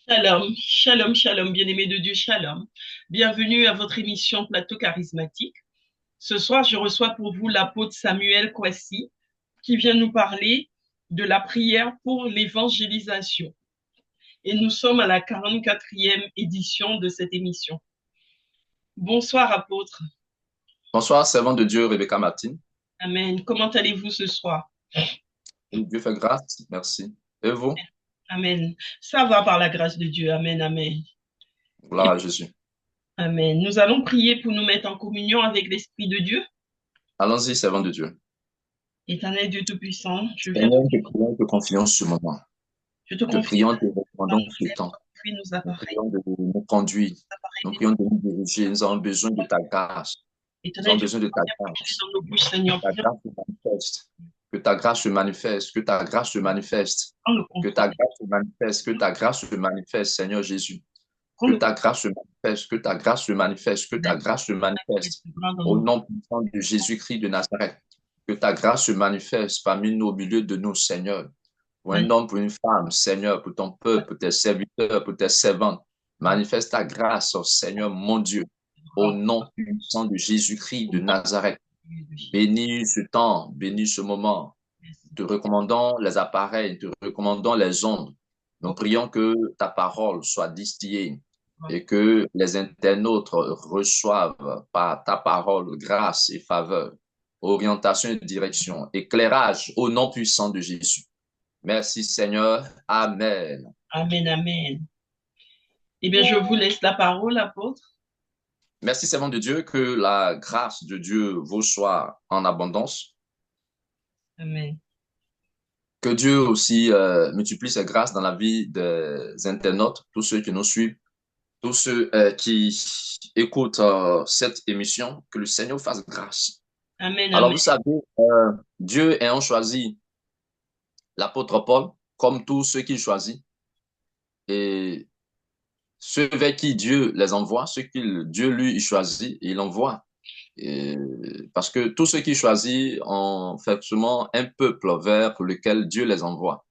Shalom, shalom, shalom, bien-aimés de Dieu, shalom. Bienvenue à votre émission Plateau Charismatique. Ce soir, je reçois pour vous l'apôtre Samuel Kwasi qui vient nous parler de la prière pour l'évangélisation. Et nous sommes à la 44e édition de cette émission. Bonsoir, apôtre. Bonsoir, servant de Dieu, Rebecca Martin. Amen. Comment allez-vous ce soir? Dieu fait grâce, merci. Et vous? Amen. Ça va par la grâce de Dieu. Amen, amen. Gloire à Jésus. Amen. Nous allons prier pour nous mettre en communion avec l'Esprit de Dieu. Allons-y, servant de Dieu. Éternel Dieu Tout-Puissant, Seigneur, te prions, te confions ce moment. je te Te confie prions, te dans recommandons nos ce lèvres, temps. puis nos Nous appareils, prions de nous conduire. Nous prions de nous diriger. Nous avons besoin de ta grâce. Nous Éternel avons Dieu, besoin de ta puiser grâce. dans nos bouches, Que Seigneur, ta viens grâce se manifeste. Que ta grâce se manifeste. Que ta grâce se manifeste. prendre le Que contrôle, ta grâce se manifeste. Que ta grâce se manifeste, Seigneur Jésus. Que prendre le ta grâce se manifeste. Que ta grâce se manifeste. Que ta contrôle grâce se manifeste. dans Au nos bouches. nom puissant de Jésus-Christ de Nazareth. Que ta grâce se manifeste parmi nous, au milieu de nous, Seigneur. Pour un homme, pour une femme, Seigneur, pour ton peuple, pour tes serviteurs, pour tes servantes. Manifeste ta grâce, oh Seigneur, mon Dieu. Au nom puissant de Jésus-Christ de Nazareth. Bénis ce temps, bénis ce moment. Te recommandons les appareils, te recommandons les ondes. Nous prions que ta parole soit distillée et que les internautes reçoivent par ta parole grâce et faveur, orientation et direction, éclairage au nom puissant de Jésus. Merci Seigneur. Amen. Amen, amen. Eh bien, je vous laisse la parole, apôtre. Merci servant de Dieu, que la grâce de Dieu vous soit en abondance. Amen. Que Dieu aussi multiplie ses grâces dans la vie des internautes, tous ceux qui nous suivent, tous ceux qui écoutent cette émission, que le Seigneur fasse grâce. Amen, Alors, amen. vous savez, Dieu ayant choisi l'apôtre Paul, comme tous ceux qu'il choisit, et ceux vers qui Dieu les envoie, ceux que Dieu lui choisit, il envoie. Et parce que tous ceux qu'il choisit ont effectivement un peuple vers lequel Dieu les envoie.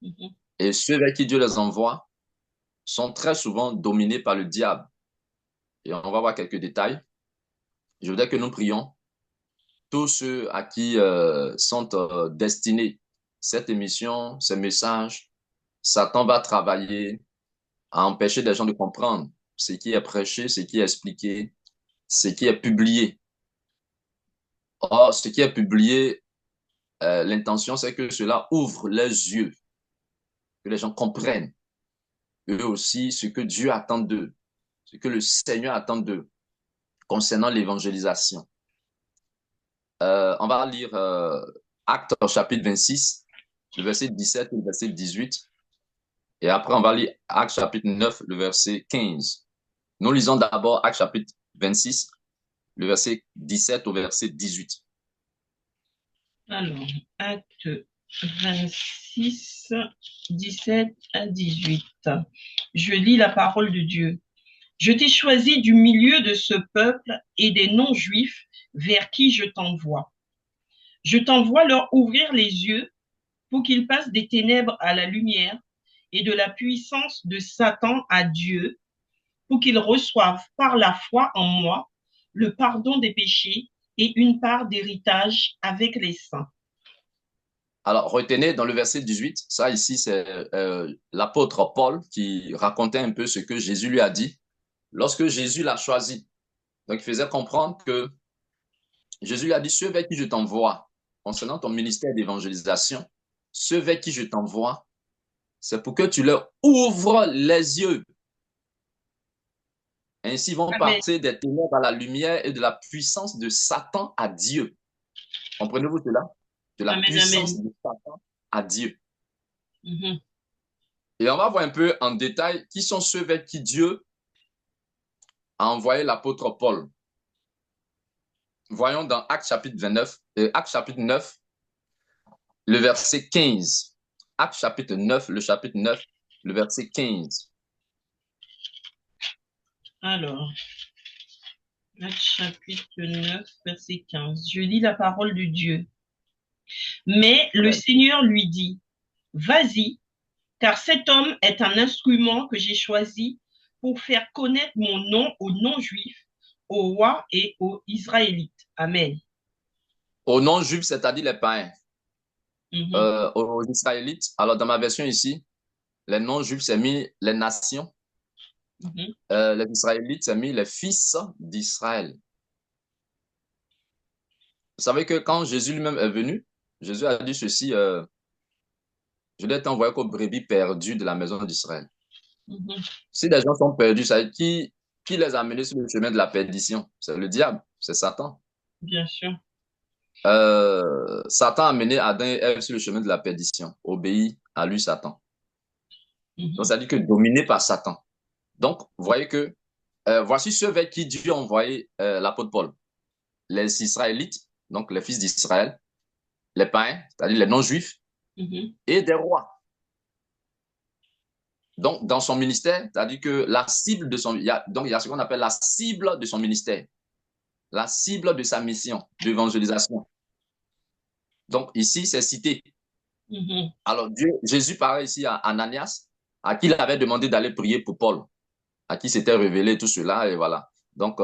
Mhm. Et ceux vers qui Dieu les envoie sont très souvent dominés par le diable. Et on va voir quelques détails. Je voudrais que nous prions tous ceux à qui sont destinés cette émission, ces messages. Satan va travailler à empêcher des gens de comprendre ce qui est prêché, ce qui est expliqué, ce qui est publié. Or, ce qui est publié, l'intention, c'est que cela ouvre les yeux, que les gens comprennent eux aussi ce que Dieu attend d'eux, ce que le Seigneur attend d'eux concernant l'évangélisation. On va lire Actes chapitre 26, le verset 17 et le verset 18. Et après, on va lire Actes chapitre 9, le verset 15. Nous lisons d'abord Actes chapitre 26, le verset 17 au verset 18. Alors, acte 26, 17 à 18. Je lis la parole de Dieu. Je t'ai choisi du milieu de ce peuple et des non-juifs vers qui je t'envoie. Je t'envoie leur ouvrir les yeux pour qu'ils passent des ténèbres à la lumière et de la puissance de Satan à Dieu, pour qu'ils reçoivent par la foi en moi le pardon des péchés et une part d'héritage avec les saints. Alors, retenez dans le verset 18, ça ici, c'est l'apôtre Paul qui racontait un peu ce que Jésus lui a dit lorsque Jésus l'a choisi. Donc, il faisait comprendre que Jésus lui a dit, ceux vers qui je t'envoie, concernant ton ministère d'évangélisation, ceux vers qui je t'envoie, c'est pour que tu leur ouvres les yeux. Ainsi ils vont Amen. partir des ténèbres à la lumière et de la puissance de Satan à Dieu. Comprenez-vous cela? De la Amen. puissance Amen. de Satan à Dieu. Mhm. Et on va voir un peu en détail qui sont ceux vers qui Dieu a envoyé l'apôtre Paul. Voyons dans Actes chapitre 29, Actes chapitre 9, le verset 15. Actes chapitre 9, le chapitre 9, le verset 15. Alors, Acte chapitre 9, verset 15. Je lis la parole de Dieu. Mais le Ouais. Seigneur lui dit, vas-y, car cet homme est un instrument que j'ai choisi pour faire connaître mon nom aux non-juifs, aux rois et aux Israélites. Amen. Aux non-juifs, c'est-à-dire les païens. Mhm, Aux Israélites, alors dans ma version ici, les non-juifs, c'est mis les nations. mhm, Les Israélites, c'est mis les fils d'Israël. Vous savez que quand Jésus lui-même est venu, Jésus a dit ceci, je dois être envoyé comme brebis perdues de la maison d'Israël. mhm. Si les gens sont perdus, ça veut dire qui les a menés sur le chemin de la perdition? C'est le diable, c'est Satan. Bien sûr. Satan a mené Adam et Ève sur le chemin de la perdition. Obéit à lui, Satan. Donc, Mhm, ça dit que dominé par Satan. Donc, vous voyez que voici ceux vers qui Dieu a envoyé l'apôtre Paul. Les Israélites, donc les fils d'Israël, les païens, c'est-à-dire les non-juifs, mhm. et des rois. Donc, dans son ministère, c'est-à-dire que la cible de son... donc, il y a ce qu'on appelle la cible de son ministère, la cible de sa mission d'évangélisation. Donc, ici, c'est cité. Mhm. Alors, Jésus parlait ici à Ananias, à qui il avait demandé d'aller prier pour Paul, à qui s'était révélé tout cela, et voilà. Donc,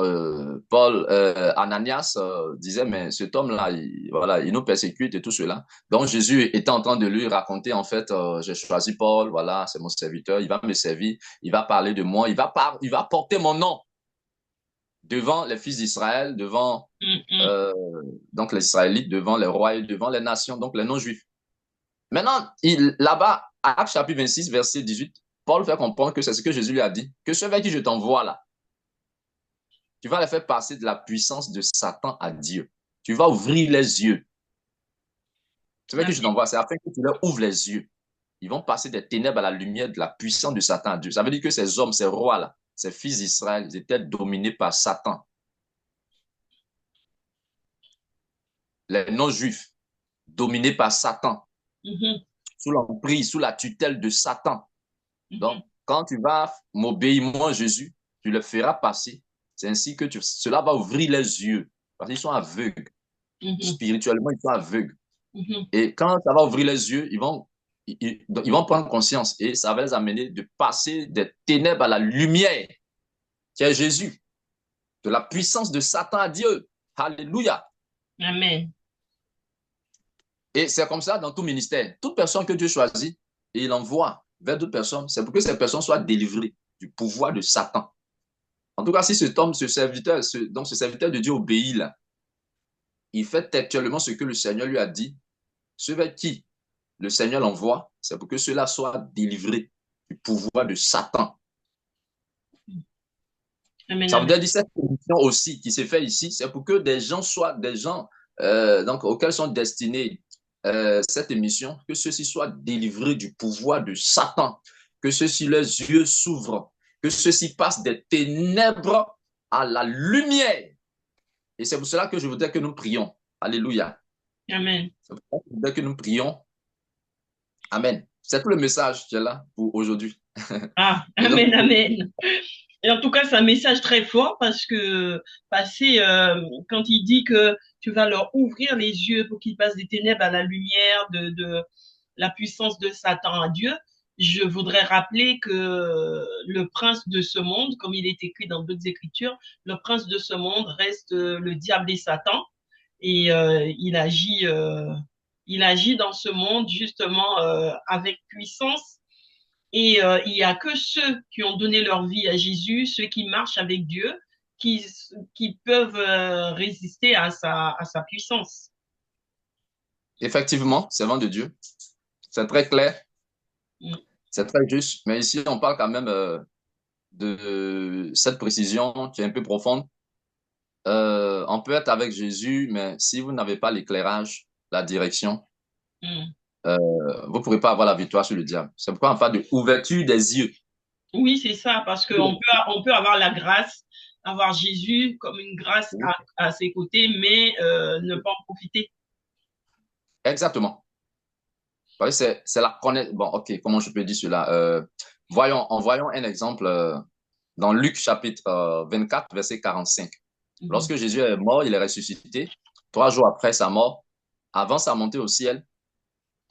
Ananias disait, mais cet homme-là, voilà, il nous persécute et tout cela. Donc, Jésus était en train de lui raconter, en fait, j'ai choisi Paul, voilà, c'est mon serviteur, il va me servir, il va parler de moi, il va porter mon nom devant les fils d'Israël, devant Mhm. euh, donc les Israélites, devant les rois et devant les nations, donc les non-juifs. Maintenant, là-bas, Actes chapitre 26, verset 18, Paul fait comprendre que c'est ce que Jésus lui a dit, que ceux vers qui je t'envoie là, tu vas les faire passer de la puissance de Satan à Dieu. Tu vas ouvrir les yeux. Ceux vers qui je Amen. t'envoie, c'est afin que tu leur ouvres les yeux. Ils vont passer des ténèbres à la lumière de la puissance de Satan à Dieu. Ça veut dire que ces hommes, ces rois-là, ces fils d'Israël, ils étaient dominés par Satan. Les non-juifs, dominés par Satan, Mhm. sous l'emprise, sous la tutelle de Satan. Mhm. Donc, quand tu vas m'obéir, moi, Jésus, tu le feras passer. C'est ainsi que cela va ouvrir les yeux. Parce qu'ils sont aveugles. Mhm. Spirituellement, ils sont aveugles. Mhm. Et quand ça va ouvrir les yeux, ils vont prendre conscience et ça va les amener de passer des ténèbres à la lumière, qui est Jésus, de la puissance de Satan à Dieu. Alléluia. Amen. Et c'est comme ça dans tout ministère. Toute personne que Dieu choisit et il envoie vers d'autres personnes, c'est pour que ces personnes soient délivrées du pouvoir de Satan. En tout cas, si cet homme, donc ce serviteur de Dieu obéit là, il fait actuellement ce que le Seigneur lui a dit. Ceux vers qui le Seigneur l'envoie, c'est pour que cela soit délivré du pouvoir de Satan. Amen. Ça veut Amen. dire cette mission aussi qui s'est fait ici, c'est pour que des gens soient des gens donc, auxquels sont destinés cette émission, que ceux-ci soient délivrés du pouvoir de Satan, que ceux-ci leurs yeux s'ouvrent, que ceux-ci passent des ténèbres à la lumière. Et c'est pour cela que je voudrais que nous prions. Alléluia. Amen. C'est pour ça que je voudrais que nous prions. Amen. C'est tout le message qui est là pour aujourd'hui. Ah, Et donc, amen, amen. Et en tout cas, c'est un message très fort parce que quand il dit que tu vas leur ouvrir les yeux pour qu'ils passent des ténèbres à la lumière de la puissance de Satan à Dieu, je voudrais rappeler que le prince de ce monde, comme il est écrit dans d'autres écritures, le prince de ce monde reste le diable et Satan et il agit dans ce monde justement avec puissance et il y a que ceux qui ont donné leur vie à Jésus, ceux qui marchent avec Dieu, qui, qui peuvent résister à sa puissance. effectivement, c'est vent de Dieu. C'est très clair, Mm. c'est très juste. Mais ici, on parle quand même de cette précision qui est un peu profonde. On peut être avec Jésus, mais si vous n'avez pas l'éclairage, la direction, Mm. vous ne pourrez pas avoir la victoire sur le diable. C'est pourquoi on parle de ouverture des yeux. Oui, c'est ça, parce on peut avoir la grâce, avoir Jésus comme une grâce à ses côtés, mais ne pas en profiter. Exactement. Vous voyez, c'est la connaître. Bon, ok, comment je peux dire cela? Voyons un exemple dans Luc chapitre 24, verset 45. Mhm. Lorsque Jésus est mort, il est ressuscité. 3 jours après sa mort, avant sa montée au ciel,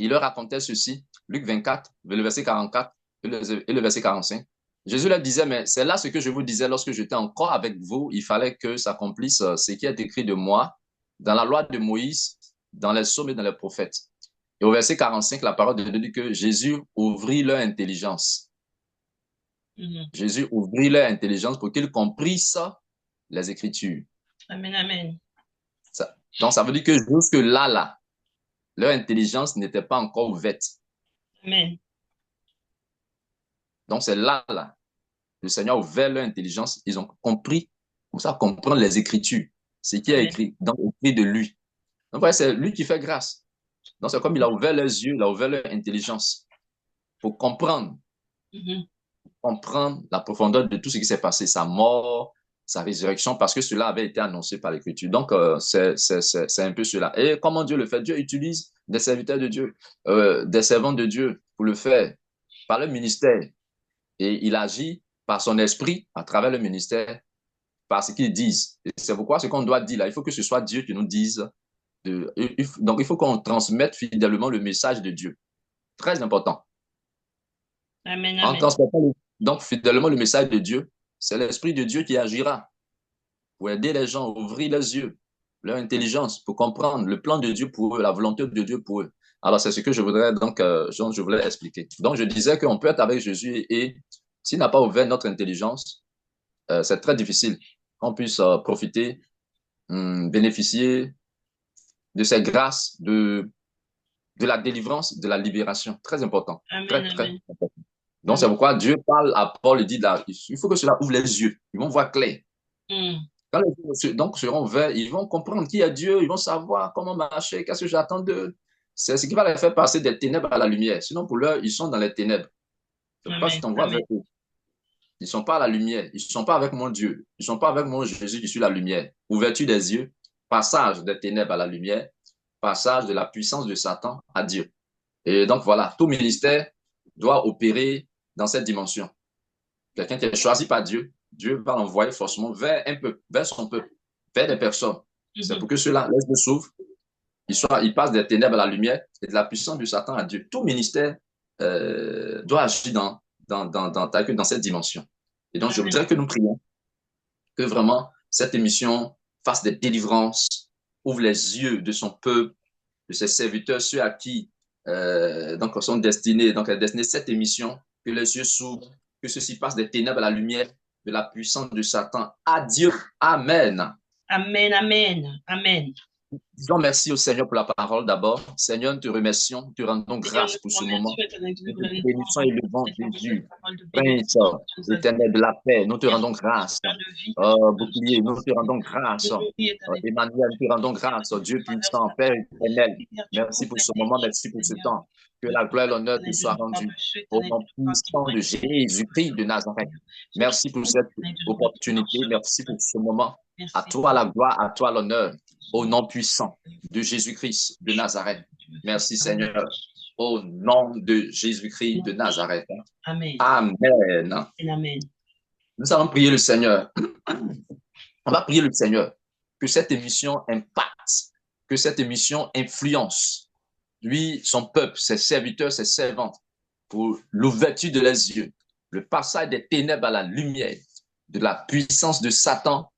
il leur racontait ceci, Luc 24, le verset 44 et le verset 45. Jésus leur disait, mais c'est là ce que je vous disais lorsque j'étais encore avec vous, il fallait que s'accomplisse ce qui est écrit de moi dans la loi de Moïse, dans les psaumes et dans les prophètes. Et au verset 45, la parole de Dieu dit que Jésus ouvrit leur intelligence. Jésus ouvrit leur intelligence pour qu'ils comprissent les Écritures. Amen, amen. Donc, ça veut dire que jusque-là, leur intelligence n'était pas encore ouverte. Amen. Donc, c'est là, le Seigneur a ouvert leur intelligence. Ils ont compris, comme ça, comprendre les Écritures, ce qui est écrit, donc écrit de lui. Donc, ouais, c'est lui qui fait grâce. Donc, c'est comme il a ouvert leurs yeux, il a ouvert leur intelligence pour comprendre, comprendre la profondeur de tout ce qui s'est passé, sa mort, sa résurrection, parce que cela avait été annoncé par l'Écriture. Donc, c'est un peu cela. Et comment Dieu le fait? Dieu utilise des serviteurs de Dieu, des servants de Dieu pour le faire, par le ministère. Et il agit par son esprit à travers le ministère, par ce qu'ils disent. Et c'est pourquoi ce qu'on doit dire là, il faut que ce soit Dieu qui nous dise. Donc, il faut qu'on transmette fidèlement le message de Dieu. Très important. Amen, En amen. transmettant donc fidèlement le message de Dieu, c'est l'Esprit de Dieu qui agira pour aider les gens à ouvrir les yeux, leur intelligence, pour comprendre le plan de Dieu pour eux, la volonté de Dieu pour eux. Alors, c'est ce que je voudrais donc, je voulais expliquer. Donc, je disais qu'on peut être avec Jésus et s'il n'a pas ouvert notre intelligence, c'est très difficile qu'on puisse profiter, bénéficier de ces grâces, de la délivrance, de la libération. Très important. Amen, très, très amen. important. Donc, c'est pourquoi Dieu parle à Paul et dit là, il faut que cela ouvre les yeux. Ils vont voir clair. Quand les yeux donc seront ouverts, ils vont comprendre qui est Dieu, ils vont savoir comment marcher, qu'est-ce que j'attends d'eux. C'est ce qui va les faire passer des ténèbres à la lumière. Sinon, pour l'heure, ils sont dans les ténèbres. C'est pourquoi je Amen, t'envoie vers amen. eux. Ils ne sont pas à la lumière. Ils ne sont pas avec mon Dieu. Ils ne sont pas avec mon Jésus qui suis la lumière. Ouverture des yeux, passage des ténèbres à la lumière, passage de la puissance de Satan à Dieu. Et donc, voilà, tout ministère doit opérer dans cette dimension. Quelqu'un qui est choisi par Dieu, Dieu va l'envoyer forcément vers un peuple, vers son peuple, vers des personnes. C'est pour que ceux-là, les yeux s'ouvrent, ils passent des ténèbres à la lumière et de la puissance de Satan à Dieu. Tout ministère doit agir dans cette dimension. Et donc, je voudrais que nous prions que vraiment cette émission fasse des délivrances, ouvre les yeux de son peuple, de ses serviteurs, ceux à qui donc sont destinés, donc est destinée cette émission, que les yeux s'ouvrent, que ceci passe des ténèbres à la lumière, de la puissance de Satan à Dieu. Amen. Amen, amen, amen. Disons merci au Seigneur pour la parole d'abord. Seigneur, nous te remercions, nous te rendons Seigneur, grâce nous pour te ce moment. remercions, éternel Dieu, Nous pour te la bénissons et levant Seigneur, pour Jésus. cette parole de Prince bénédiction que tu nous as éternel de la paix, nous te Merci rendons pour grâce. cette de vie que tu nous as Bouclier, nous te rendons Je grâce. nous prie, éternel Dieu, Emmanuel, nous te rendons grâce. Dieu puissant, Père éternel, tu merci pour couvres ce les moment, nez, merci pour ce Seigneur. temps. Que De la gloire et toi, l'honneur te éternel Dieu, soient nous rendus par-dessus, au éternel nom Dieu, par qui puissant de règne Jésus-Christ de Nazareth. sur tout Merci pour le cette éternel Dieu, nous rendons opportunité, merci pour ce moment. À Merci. toi la gloire, à toi l'honneur, au nom puissant de Jésus-Christ de Nazareth. Merci Seigneur, au nom de Jésus-Christ de Nazareth. Amen. Amen. Amen. Nous allons prier le Seigneur. On va prier le Seigneur que cette émission impacte, que cette émission influence lui, son peuple, ses serviteurs, ses servantes, pour l'ouverture de leurs yeux, le passage des ténèbres à la lumière, de la puissance de Satan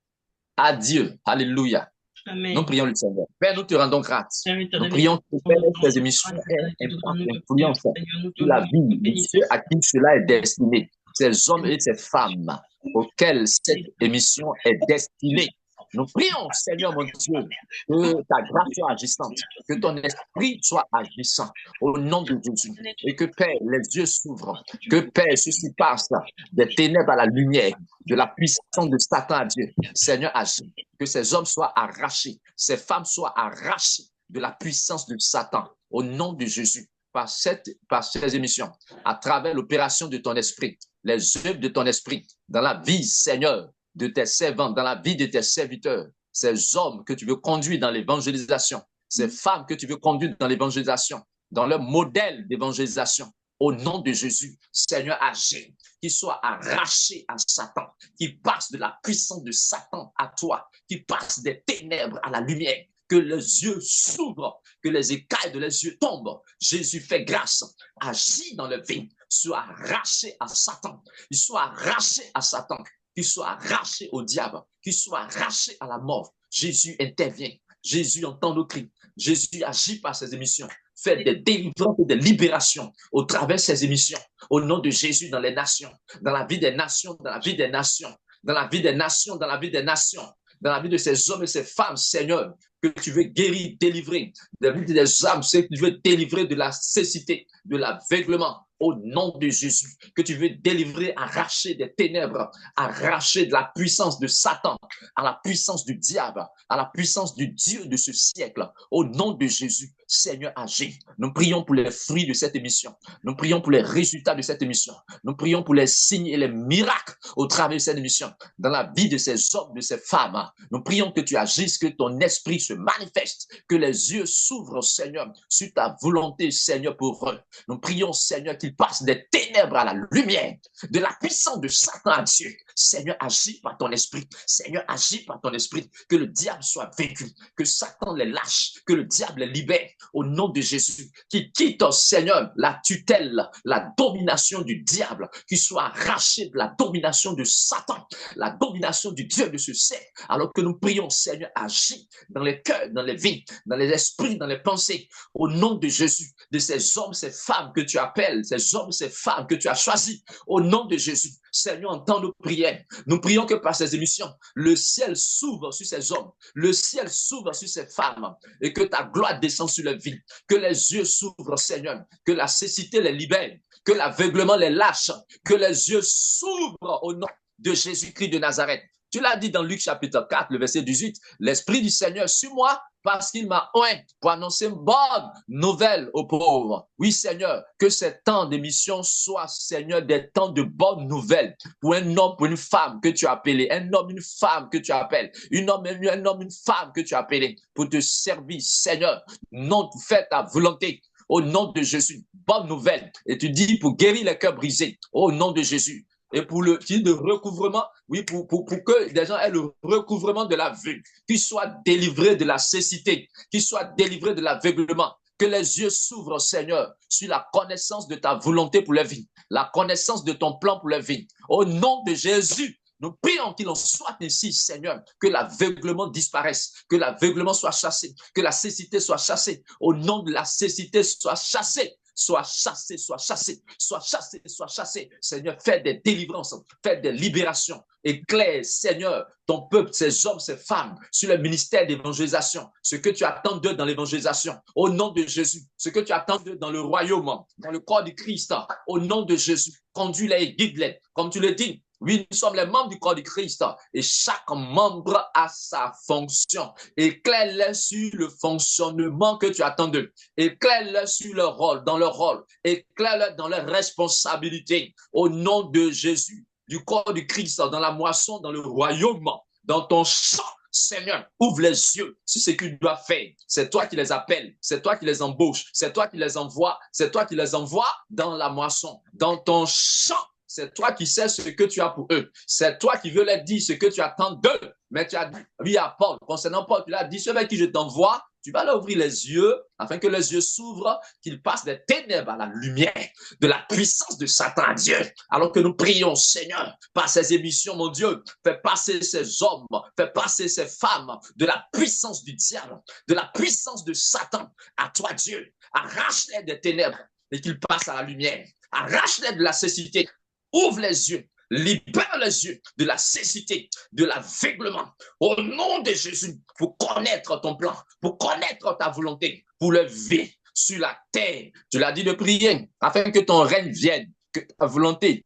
à Dieu. Alléluia. Amen. Nous prions le Seigneur. Père, nous te rendons grâce. Père Nous éternel, prions que nous Père, ces émissions aient te impact, nous te prions, influence Seigneur, nous te sur la louons, vie nous de bénissons, ceux à qui cela est destiné, ces hommes et ces femmes auxquels cette Seigneur. émission est destinée. Nous prions, Seigneur mon Dieu, que ta grâce soit agissante, que ton esprit soit agissant au nom de Jésus. Et que Père, les yeux s'ouvrent, que Père, ceci passe des ténèbres à la lumière, de la puissance de Satan à Dieu. Seigneur, agis. Que ces hommes soient arrachés, ces femmes soient arrachées de la puissance de Satan au nom de Jésus. Par ces émissions, à travers l'opération de ton esprit, les œuvres de ton esprit, dans la vie, Seigneur, de tes servants, dans la vie de tes serviteurs, ces hommes que tu veux conduire dans l'évangélisation, ces femmes que tu veux conduire dans l'évangélisation, dans leur modèle d'évangélisation, au nom de Jésus, Seigneur, agis, qu'ils soient arrachés à Satan, qu'ils passent de la puissance de Satan à toi, qu'ils passent des ténèbres à la lumière, que les yeux s'ouvrent, que les écailles de les yeux tombent. Jésus fait grâce, agit dans le vide, soit arraché à Satan, il soit arraché à Satan, qu'il soit arraché au diable, qu'il soit arraché à la mort. Jésus intervient, Jésus entend nos cris, Jésus agit par ses émissions, fait des délivrances et des libérations au travers de ses émissions, au nom de Jésus dans les nations, dans la vie des nations, dans la vie des nations, dans la vie des nations, dans la vie des nations, dans la vie de ces hommes et ces femmes, Seigneur, que tu veux guérir, délivrer, de la vie des âmes, que tu veux délivrer de la cécité, de l'aveuglement, au nom de Jésus, que tu veux délivrer, arracher des ténèbres, arracher de la puissance de Satan, à la puissance du diable, à la puissance du Dieu de ce siècle, au nom de Jésus. Seigneur, agis. Nous prions pour les fruits de cette émission. Nous prions pour les résultats de cette émission. Nous prions pour les signes et les miracles au travers de cette émission, dans la vie de ces hommes, de ces femmes. Nous prions que tu agisses, que ton esprit se manifeste, que les yeux s'ouvrent, Seigneur, sur ta volonté, Seigneur, pour eux. Nous prions, Seigneur, qu'ils passent des ténèbres à la lumière, de la puissance de Satan à Dieu. Seigneur, agis par ton esprit. Seigneur, agis par ton esprit. Que le diable soit vaincu, que Satan les lâche, que le diable les libère. Au nom de Jésus, qui quitte, Seigneur, la tutelle, la domination du diable, qui soit arraché de la domination de Satan, la domination du Dieu de ce siècle. Alors que nous prions, Seigneur, agis dans les cœurs, dans les vies, dans les esprits, dans les pensées, au nom de Jésus, de ces hommes, ces femmes que tu appelles, ces hommes, ces femmes que tu as choisis, au nom de Jésus. Seigneur, entends nos prières. Nous prions que par ces émissions, le ciel s'ouvre sur ces hommes, le ciel s'ouvre sur ces femmes, et que ta gloire descende sur leur vie, que les yeux s'ouvrent, Seigneur, que la cécité les libère, que l'aveuglement les lâche, que les yeux s'ouvrent au nom de Jésus-Christ de Nazareth. Tu l'as dit dans Luc chapitre 4, le verset 18, l'Esprit du Seigneur sur moi parce qu'il m'a oint pour annoncer une bonne nouvelle aux pauvres. Oui, Seigneur, que ces temps d'émission soient, Seigneur, des temps de bonnes nouvelles pour un homme, pour une femme que tu as appelé, un homme, une femme que tu appelles, un homme, une femme que tu as appelé pour te servir, Seigneur. Non, fais ta volonté. Au nom de Jésus, bonne nouvelle. Et tu dis pour guérir les cœurs brisés, au nom de Jésus. Et pour le type de recouvrement, oui, pour que les gens aient le recouvrement de la vue, qu'ils soient délivrés de la cécité, qu'ils soient délivrés de l'aveuglement, que les yeux s'ouvrent, Seigneur, sur la connaissance de ta volonté pour leur vie, la connaissance de ton plan pour leur vie. Au nom de Jésus, nous prions qu'il en soit ainsi, Seigneur, que l'aveuglement disparaisse, que l'aveuglement soit chassé, que la cécité soit chassée, au nom de la cécité soit chassée. Sois chassé, sois chassé, sois chassé, sois chassé. Seigneur, fais des délivrances, fais des libérations. Éclaire, Seigneur, ton peuple, ces hommes, ces femmes, sur le ministère d'évangélisation. Ce que tu attends d'eux dans l'évangélisation, au nom de Jésus. Ce que tu attends d'eux dans le royaume, dans le corps du Christ, au nom de Jésus. Conduis-les et guide-les. Comme tu le dis, oui, nous sommes les membres du corps du Christ et chaque membre a sa fonction. Éclaire-les sur le fonctionnement que tu attends d'eux. Éclaire-les sur leur rôle, dans leur rôle. Éclaire-les dans leurs responsabilités. Au nom de Jésus, du corps du Christ, dans la moisson, dans le royaume, dans ton champ. Seigneur, ouvre les yeux sur ce qu'ils doivent faire. C'est toi qui les appelles, c'est toi qui les embauches, c'est toi qui les envoies, c'est toi qui les envoies dans la moisson, dans ton champ. C'est toi qui sais ce que tu as pour eux. C'est toi qui veux leur dire ce que tu attends d'eux. Mais tu as dit, oui, à Paul, concernant Paul, tu l'as dit, celui avec qui je t'envoie, tu vas leur ouvrir les yeux, afin que les yeux s'ouvrent, qu'ils passent des ténèbres à la lumière, de la puissance de Satan à Dieu. Alors que nous prions, Seigneur, par ces émissions, mon Dieu, fais passer ces hommes, fais passer ces femmes de la puissance du diable, de la puissance de Satan à toi, Dieu. Arrache-les des ténèbres et qu'ils passent à la lumière. Arrache-les de la cécité. Ouvre les yeux, libère les yeux de la cécité, de l'aveuglement, au nom de Jésus, pour connaître ton plan, pour connaître ta volonté, pour le vivre sur la terre. Tu l'as dit de prier, afin que ton règne vienne, que ta volonté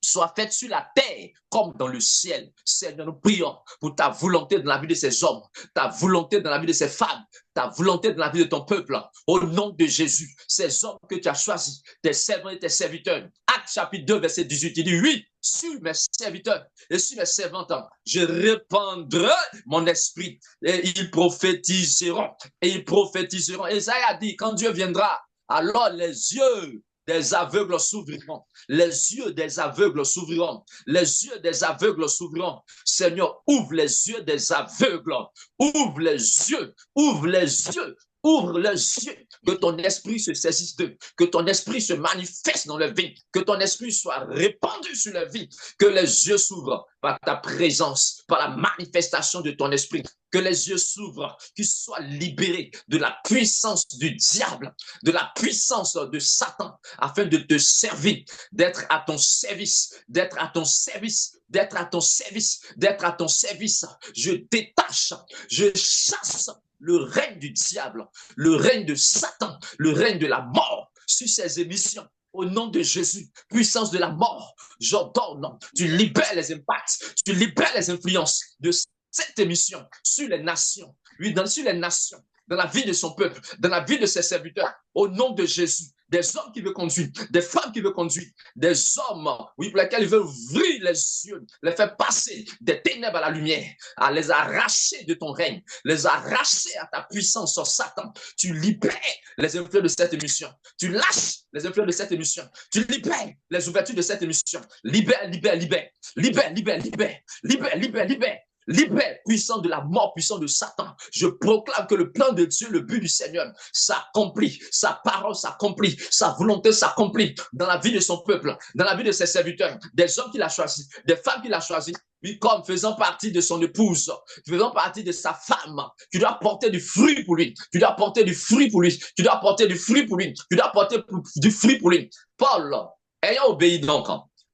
soit faite sur la terre comme dans le ciel. Seigneur, nous prions pour ta volonté dans la vie de ces hommes, ta volonté dans la vie de ces femmes, ta volonté dans la vie de ton peuple. Au nom de Jésus, ces hommes que tu as choisis, tes servants et tes serviteurs. Acte chapitre 2, verset 18, il dit, oui, sur mes serviteurs et sur mes servantes, je répandrai mon esprit et ils prophétiseront. Et ils prophétiseront. Isaïe a dit, quand Dieu viendra, alors les yeux des aveugles s'ouvriront. Les yeux des aveugles s'ouvriront. Les yeux des aveugles s'ouvriront. Seigneur, ouvre les yeux des aveugles. Ouvre les yeux. Ouvre les yeux. Ouvre les yeux, que ton esprit se saisisse d'eux, que ton esprit se manifeste dans leur vie, que ton esprit soit répandu sur leur vie, que les yeux s'ouvrent par ta présence, par la manifestation de ton esprit, que les yeux s'ouvrent, qu'ils soient libérés de la puissance du diable, de la puissance de Satan, afin de te servir, d'être à ton service, d'être à ton service, d'être à ton service, d'être à ton service. Je détache, je chasse le règne du diable, le règne de Satan, le règne de la mort sur ces émissions. Au nom de Jésus, puissance de la mort, j'ordonne, tu libères les impacts, tu libères les influences de cette émission sur les nations, oui, sur les nations, dans la vie de son peuple, dans la vie de ses serviteurs, au nom de Jésus. Des hommes qui veulent conduire, des femmes qui veulent conduire, des hommes, oui, pour lesquels il veut ouvrir les yeux, les faire passer des ténèbres à la lumière, à les arracher de ton règne, les arracher à ta puissance sur Satan. Tu libères les influences de cette émission. Tu lâches les influences de cette émission. Tu libères les ouvertures de cette émission. Libère, libère, libère, libère, libère, libère, libère, libère, libère. Libère, puissant de la mort, puissant de Satan. Je proclame que le plan de Dieu, le but du Seigneur, s'accomplit. Sa parole s'accomplit. Sa volonté s'accomplit dans la vie de son peuple, dans la vie de ses serviteurs, des hommes qu'il a choisis, des femmes qu'il a choisis, oui, comme faisant partie de son épouse, faisant partie de sa femme. Tu dois porter du fruit pour lui. Tu dois porter du fruit pour lui. Tu dois porter du fruit pour lui. Tu dois porter du fruit pour lui. Paul, ayant obéi donc,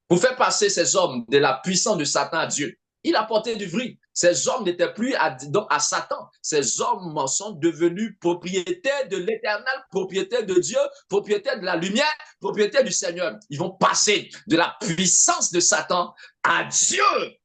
pour faire passer ces hommes de la puissance de Satan à Dieu, il a porté du fruit. Ces hommes n'étaient plus à Satan. Ces hommes sont devenus propriétaires de l'Éternel, propriétaires de Dieu, propriétaires de la lumière, propriétaires du Seigneur. Ils vont passer de la puissance de Satan à Dieu,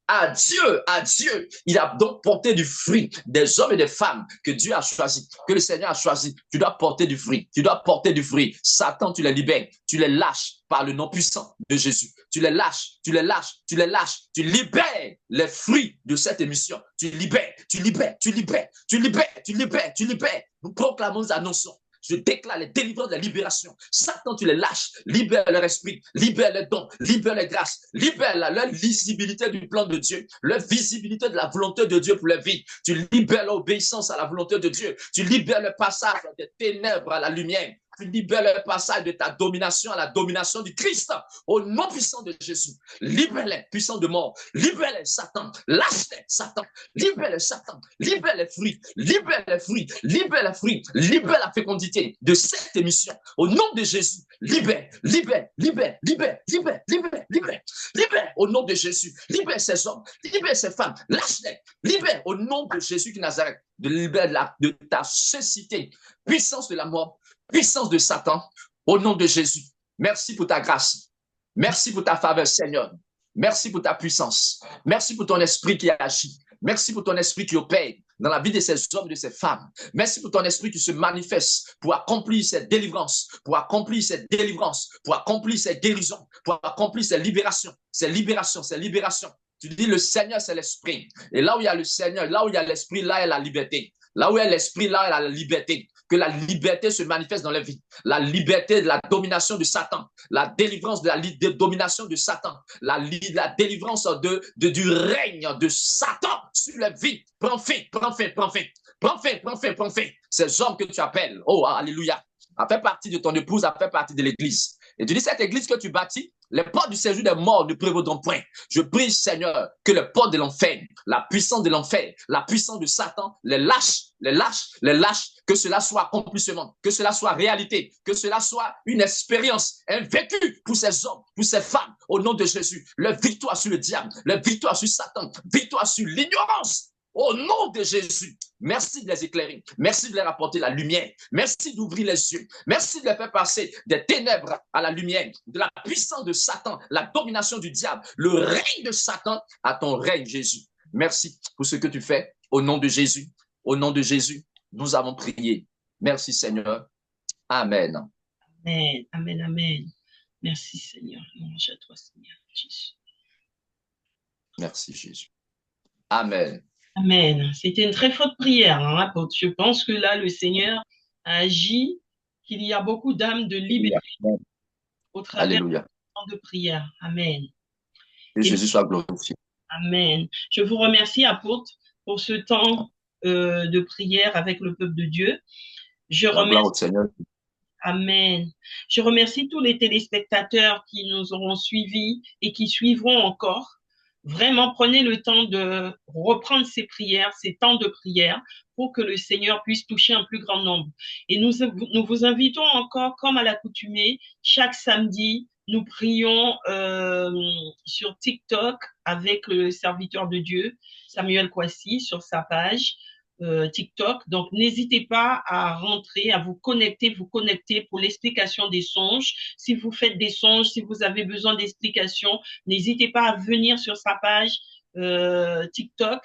à Dieu, à Dieu. Il a donc porté du fruit, des hommes et des femmes que Dieu a choisis, que le Seigneur a choisis. Tu dois porter du fruit, tu dois porter du fruit. Satan, tu les libères, tu les lâches par le nom puissant de Jésus. Tu les lâches, tu les lâches, tu les lâches. Tu libères les fruits de cette émission. Tu libères, tu libères, tu libères, tu libères, tu libères, tu libères. Nous proclamons, nous annonçons. Je déclare les délivrances de la libération. Satan, tu les lâches. Libère leur esprit, libère les dons, libère les grâces, libère leur lisibilité du plan de Dieu, leur visibilité de la volonté de Dieu pour leur vie. Tu libères l'obéissance à la volonté de Dieu. Tu libères le passage des ténèbres à la lumière. Tu libères le passage de ta domination à la domination du Christ. Au nom puissant de Jésus, libère-les, puissants de mort. Libère-les, Satan. Lâche-les, Satan. Libère-les, Satan. Libère les fruits. Libère les fruits. Libère les fruits. Libère la fécondité de cette émission. Au nom de Jésus, libère, libère, libère, libère, libère, libère, libère, libère. Au nom de Jésus, libère ces hommes. Libère ces femmes. Lâche-les. Libère au nom de Jésus de Nazareth. De libérer de ta cécité. Puissance de la mort. Puissance de Satan, au nom de Jésus. Merci pour ta grâce. Merci pour ta faveur, Seigneur. Merci pour ta puissance. Merci pour ton esprit qui agit. Merci pour ton esprit qui opère dans la vie de ces hommes et de ces femmes. Merci pour ton esprit qui se manifeste pour accomplir cette délivrance, pour accomplir cette délivrance, pour accomplir cette guérison, pour accomplir cette libération, ces libérations, ces libérations. Tu dis le Seigneur, c'est l'esprit. Et là où il y a le Seigneur, là où il y a l'esprit, là il y a la liberté. Là où il y a l'esprit, là il y a la liberté. Que la liberté se manifeste dans la vie. La liberté de la domination de Satan. La délivrance de la domination de Satan. La délivrance du règne de Satan sur la vie. Prends fin, prends fin, prends fin. Prends fin, prends fin, prends fin. Ces hommes que tu appelles, oh, alléluia, a fait partie de ton épouse, a fait partie de l'église. Et tu dis, cette église que tu bâtis, les portes du séjour des morts ne prévaudront point. Je prie, Seigneur, que les portes de l'enfer, la puissance de l'enfer, la puissance de Satan, les lâche, les lâche, les lâche, que cela soit accomplissement, que cela soit réalité, que cela soit une expérience, un vécu pour ces hommes, pour ces femmes, au nom de Jésus. Leur victoire sur le diable, leur victoire sur Satan, victoire sur l'ignorance. Au nom de Jésus, merci de les éclairer. Merci de leur apporter la lumière. Merci d'ouvrir les yeux. Merci de les faire passer des ténèbres à la lumière, de la puissance de Satan, la domination du diable, le règne de Satan à ton règne, Jésus. Merci pour ce que tu fais. Au nom de Jésus, au nom de Jésus, nous avons prié. Merci, Seigneur. Amen. Amen, amen, amen. Merci, Seigneur. Louange à toi, Seigneur Jésus. Merci, Jésus. Amen. Amen. C'était une très forte prière, hein, apôtre. Je pense que là, le Seigneur a agi, qu'il y a beaucoup d'âmes de libération. au travers Alléluia. du temps de prière. Amen. Que Et Jésus soit glorifié. Amen. Je vous remercie, apôtre, pour ce temps de prière avec le peuple de Dieu. Je La gloire remercie, au Seigneur. Amen. Je remercie tous les téléspectateurs qui nous auront suivis et qui suivront encore. Vraiment, prenez le temps de reprendre ces prières, ces temps de prière, pour que le Seigneur puisse toucher un plus grand nombre. Et nous vous invitons encore, comme à l'accoutumée, chaque samedi, nous prions sur TikTok avec le serviteur de Dieu, Samuel Kwasi, sur sa page TikTok. Donc, n'hésitez pas à rentrer, à vous connecter pour l'explication des songes. Si vous faites des songes, si vous avez besoin d'explications, n'hésitez pas à venir sur sa page TikTok,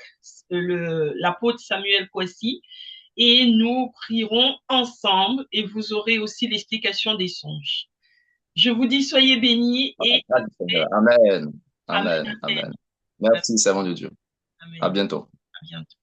l'apôtre Samuel Kwasi, et nous prierons ensemble et vous aurez aussi l'explication des songes. Je vous dis soyez bénis et Amen. amen, Amen. Amen. Merci, servant de Dieu. À amen. bientôt. À bientôt.